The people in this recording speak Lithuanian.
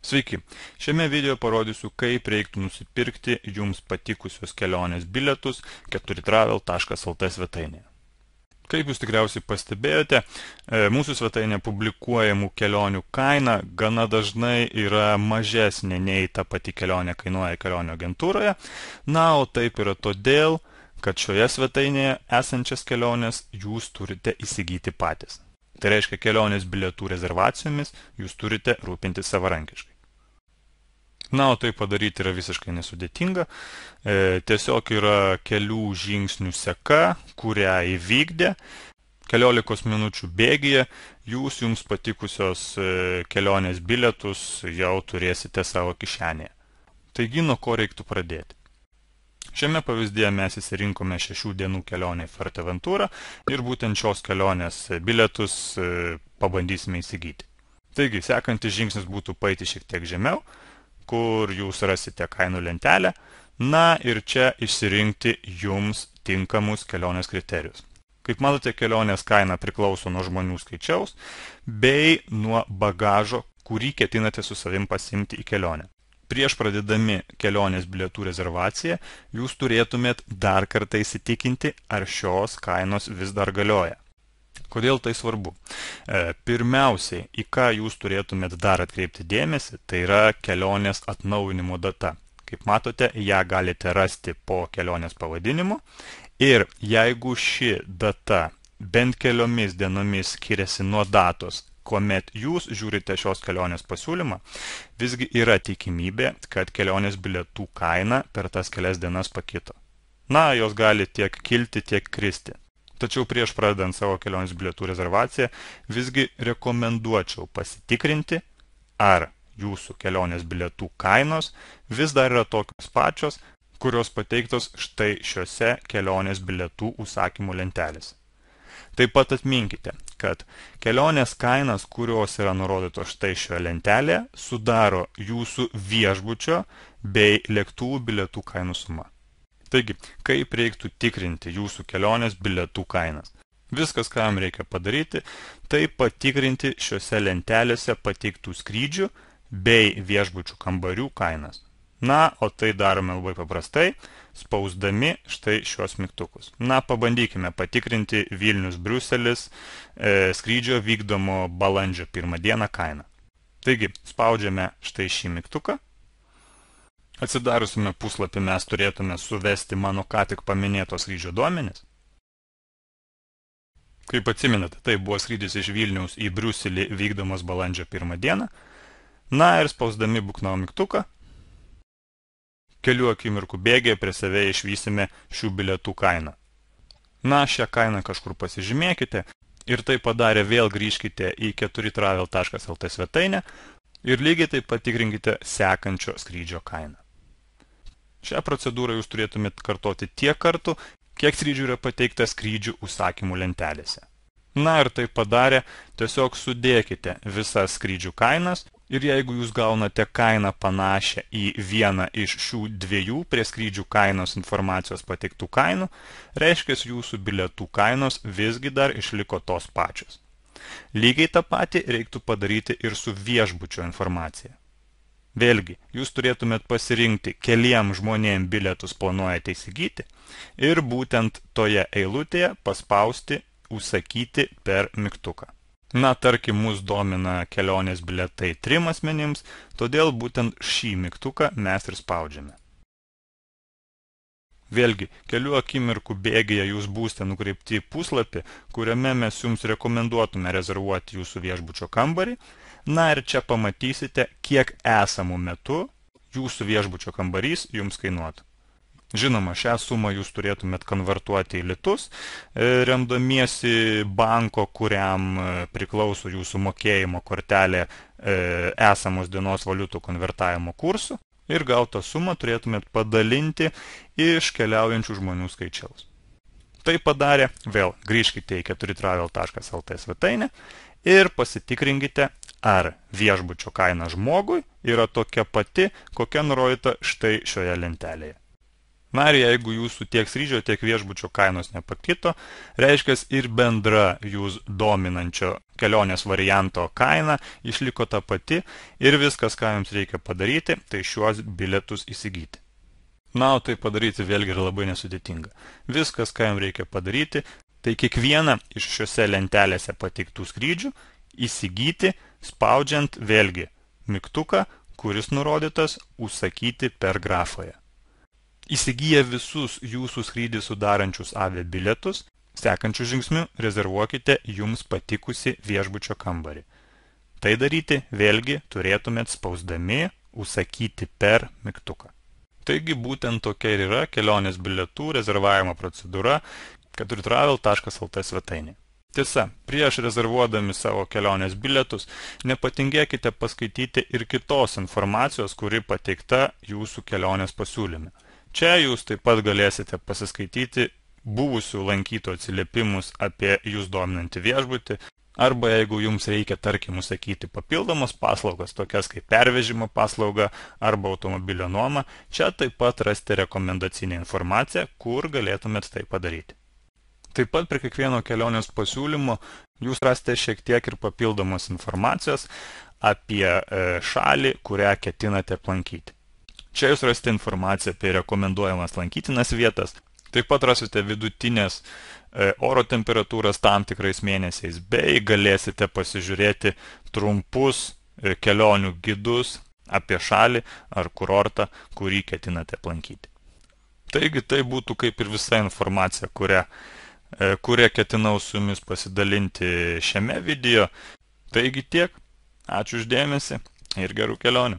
Sveiki, šiame video parodysiu, kaip reiktų nusipirkti jums patikusios kelionės bilietus 4travel.lt svetainėje. Kaip jūs tikriausiai pastebėjote, mūsų svetainė publikuojamų kelionių kaina gana dažnai yra mažesnė nei ta pati kelionė kainuoja kelionių agentūroje. Na, o taip yra todėl, kad šioje svetainėje esančias keliones jūs turite įsigyti patys. Tai reiškia, kelionės bilietų rezervacijomis jūs turite rūpinti savarankiškai. Na, o tai padaryti yra visiškai nesudėtinga. Tiesiog yra kelių žingsnių seka, kurią įvykdė. 15 minučių bėgyje jūs jums patikusios kelionės bilietus jau turėsite savo kišenėje. Taigi, nuo ko reiktų pradėti? Šiame pavyzdėje mes įsirinkome 6 dienų kelionę į Fuerteventurą ir būtent šios kelionės bilietus pabandysime įsigyti. Taigi, sekantis žingsnis būtų paeiti šiek tiek žemiau, kur jūs rasite kainų lentelę, na ir čia išsirinkti jums tinkamus kelionės kriterijus. Kaip matote, kelionės kaina priklauso nuo žmonių skaičiaus bei nuo bagažo, kurį ketinate su savim pasiimti į kelionę. Prieš pradėdami kelionės bilietų rezervaciją, jūs turėtumėt dar kartą įsitikinti, ar šios kainos vis dar galioja. Kodėl tai svarbu? Pirmiausiai, į ką jūs turėtumėt dar atkreipti dėmesį, tai yra kelionės atnaujinimo data. Kaip matote, ją galite rasti po kelionės pavadinimu ir jeigu ši data bent keliomis dienomis skiriasi nuo datos, kuomet jūs žiūrite šios kelionės pasiūlymą, visgi yra tikimybė, kad kelionės bilietų kaina per tas kelias dienas pakito. Na, jos gali tiek kilti, tiek kristi. Tačiau prieš pradedant savo kelionės bilietų rezervaciją, visgi rekomenduočiau pasitikrinti, ar jūsų kelionės bilietų kainos vis dar yra tokios pačios, kurios pateiktos štai šiuose kelionės bilietų užsakymų lentelėse. Taip pat atminkite, kad kelionės kainas, kurios yra nurodytos štai šioje lentelėje, sudaro jūsų viešbučio bei lėktuvų bilietų kainų suma. Taigi, kaip reiktų tikrinti jūsų kelionės bilietų kainas? Viskas, ką jums reikia padaryti, tai patikrinti šiuose lentelėse pateiktų skrydžių bei viešbučių kambarių kainas. Na, o tai darome labai paprastai, spausdami štai šios mygtukus. Na, pabandykime patikrinti Vilnius-Briuselis skrydžio vykdomo balandžio 1 dieną kainą. Taigi, spaudžiame štai šį mygtuką. Atsidariusime puslapį mes turėtume suvesti mano ką tik paminėto skrydžio duomenis. Kaip atsimenate, tai buvo skrydis iš Vilniaus į Briuselį vykdomas balandžio 1 dieną. Na ir spausdami bukno mygtuką, kelių akimirkų bėgyje prie save išvysime šių bilietų kainą. Na, šią kainą kažkur pasižymėkite ir tai padarę vėl grįžkite į 4travel.lt svetainę ir lygiai taip patikrinkite sekančio skrydžio kainą. Šią procedūrą jūs turėtumėt kartoti tiek kartų, kiek skrydžių yra pateikta skrydžių užsakymų lentelėse. Na ir tai padarę, tiesiog sudėkite visas skrydžių kainas ir jeigu jūs gaunate kainą panašią į vieną iš šių dviejų prie skrydžių kainos informacijos pateiktų kainų, reiškia, jūsų bilietų kainos visgi dar išliko tos pačios. Lygiai tą patį reiktų padaryti ir su viešbučio informacija. Vėlgi, jūs turėtumėt pasirinkti keliem žmonėm bilietus planuojate įsigyti ir būtent toje eilutėje paspausti užsakyti per mygtuką. Na, tarkim, mus domina kelionės bilietai 3 asmenims, todėl būtent šį mygtuką mes ir spaudžiame. Vėlgi, kelių akimirkų bėgyje jūs būsite nukreipti į puslapį, kuriame mes jums rekomenduotume rezervuoti jūsų viešbučio kambarį. Na ir čia pamatysite, kiek esamų metu jūsų viešbučio kambarys jums kainuotų. Žinoma, šią sumą jūs turėtumėt konvertuoti į litus, remdamiesi banko, kuriam priklauso jūsų mokėjimo kortelė esamos dienos valiutų konvertavimo kursų ir gautą sumą turėtumėt padalinti iš keliaujančių žmonių skaičiaus. Tai padarę, vėl grįžkite į 4travel.lt svetainę ir pasitikrinkite, ar viešbučio kaina žmogui yra tokia pati, kokia nurodyta štai šioje lentelėje. Na ir jeigu jūsų tiek skrydžio, tiek viešbučio kainos nepakito, reiškia ir bendra jūs dominančio kelionės varianto kaina išliko ta pati ir viskas, ką jums reikia padaryti, tai šiuos bilietus įsigyti. Na, o tai padaryti vėlgi yra labai nesudėtinga. Viskas, ką jums reikia padaryti, tai kiekvieną iš šiuose lentelėse pateiktų skrydžių įsigyti, spaudžiant vėlgi mygtuką, kuris nurodytas užsakyti per grafoje. Įsigiję visus jūsų skrydį sudarančius aviabilietus, sekančių žingsnių rezervuokite jums patikusi viešbučio kambarį. Tai daryti vėlgi turėtumėt spausdami užsakyti per mygtuką. Taigi būtent tokia ir yra kelionės bilietų rezervavimo procedūra 4travel.lt svetainė. Tiesa, prieš rezervuodami savo kelionės bilietus, nepatingėkite paskaityti ir kitos informacijos, kuri pateikta jūsų kelionės pasiūlyme. Čia jūs taip pat galėsite pasiskaityti buvusių lankytojų atsiliepimus apie jūs dominantį viešbutį, arba jeigu jums reikia, tarkim, užsakyti papildomas paslaugas, tokias kaip pervežimo paslauga arba automobilio nuoma, čia taip pat rasite rekomendacinę informaciją, kur galėtumėt tai padaryti. Taip pat prie kiekvieno kelionės pasiūlymo jūs rasite šiek tiek ir papildomos informacijos apie šalį, kurią ketinate aplankyti. Čia jūs rasite informaciją apie rekomenduojamas lankytinas vietas. Taip pat rasite vidutinės oro temperatūras tam tikrais mėnesiais, bei galėsite pasižiūrėti trumpus kelionių gidus apie šalį ar kurortą, kurį ketinate aplankyti. Taigi tai būtų kaip ir visa informacija, kurią ketinau su jumis pasidalinti šiame video. Taigi tiek. Ačiū už dėmesį ir gerų kelionių.